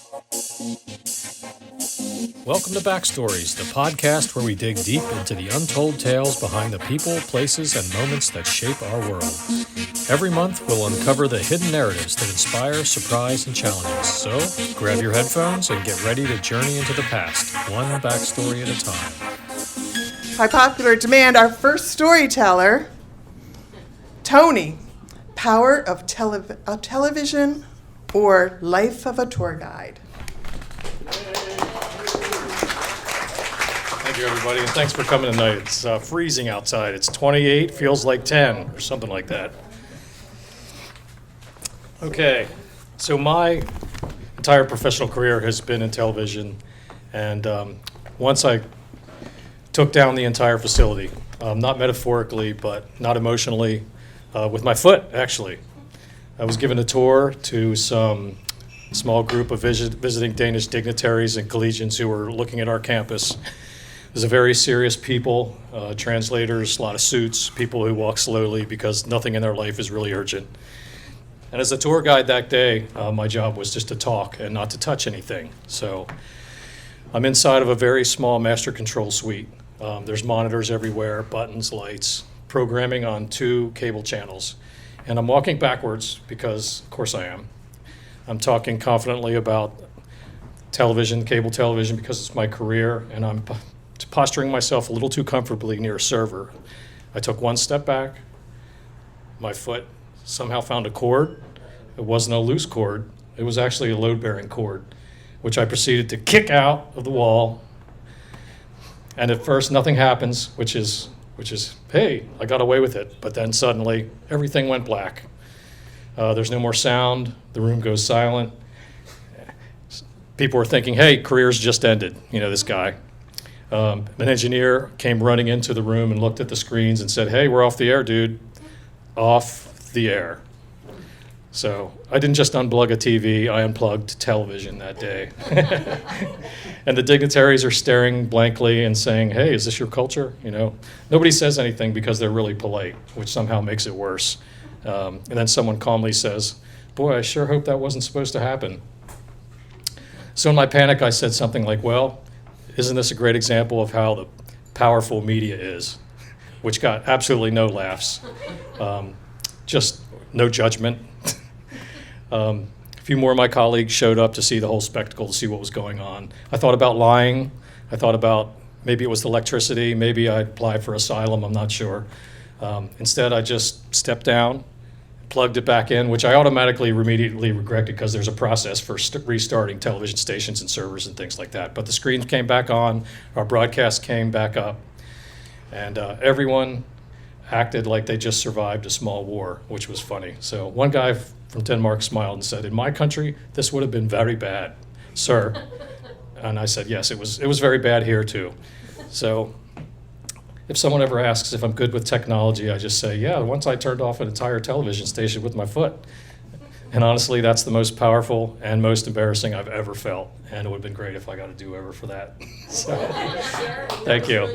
Welcome to Backstories, the podcast where we dig deep into the untold tales behind the people, places, and moments that shape our world. Every month, we'll uncover the hidden narratives that inspire, surprise, and challenge us. So, grab your headphones and get ready to journey into the past, one backstory at a time. By popular demand, our first storyteller, Tony, Power of Television or Life of a Tour Guide. Thank you, everybody, and thanks for coming tonight. It's freezing outside. It's 28, feels like 10, or something like that. Okay, so my entire professional career has been in television, and once I took down the entire facility, not metaphorically, but not emotionally, with my foot, actually. I was given a tour to some small group of visiting Danish dignitaries and collegians who were looking at our campus. There's a very serious people, translators, a lot of suits, people who walk slowly because nothing in their life is really urgent. And as a tour guide that day, my job was just to talk and not to touch anything. So I'm inside of a very small master control suite. There's monitors everywhere, buttons, lights, programming on 2 cable channels. And I'm walking backwards because, of course I am. I'm talking confidently about television, cable television, because it's my career, and I'm posturing myself a little too comfortably near a server. I took one step back. My foot somehow found a cord. It wasn't a loose cord. It was actually a load-bearing cord, which I proceeded to kick out of the wall. And at first, nothing happens, which is, hey, I got away with it. But then suddenly, everything went black. There's no more sound. The room goes silent. People are thinking, hey, career's just ended, this guy. An engineer came running into the room and looked at the screens and said, hey, we're off the air, dude. Off the air. So I didn't just unplug a TV, I unplugged television that day. And the dignitaries are staring blankly and saying, hey, is this your culture? Nobody says anything because they're really polite, which somehow makes it worse. And then someone calmly says, boy, I sure hope that wasn't supposed to happen. So in my panic, I said something like, well, isn't this a great example of how the powerful media is? Which got absolutely no laughs, just no judgment. A few more of my colleagues showed up to see the whole spectacle, to see what was going on. I thought about lying. I thought about maybe it was the electricity, maybe I'd apply for asylum, I'm not sure. Instead, I just stepped down, plugged it back in, which I automatically immediately regretted because there's a process for restarting television stations and servers and things like that. But the screens came back on, our broadcast came back up, and everyone acted like they just survived a small war, which was funny. So one guy from Denmark smiled and said, in my country, this would have been very bad, sir. And I said, yes, it was very bad here too. So if someone ever asks if I'm good with technology, I just say, yeah, once I turned off an entire television station with my foot. And honestly, that's the most powerful and most embarrassing I've ever felt. And it would have been great if I got a do-over for that. So, thank you.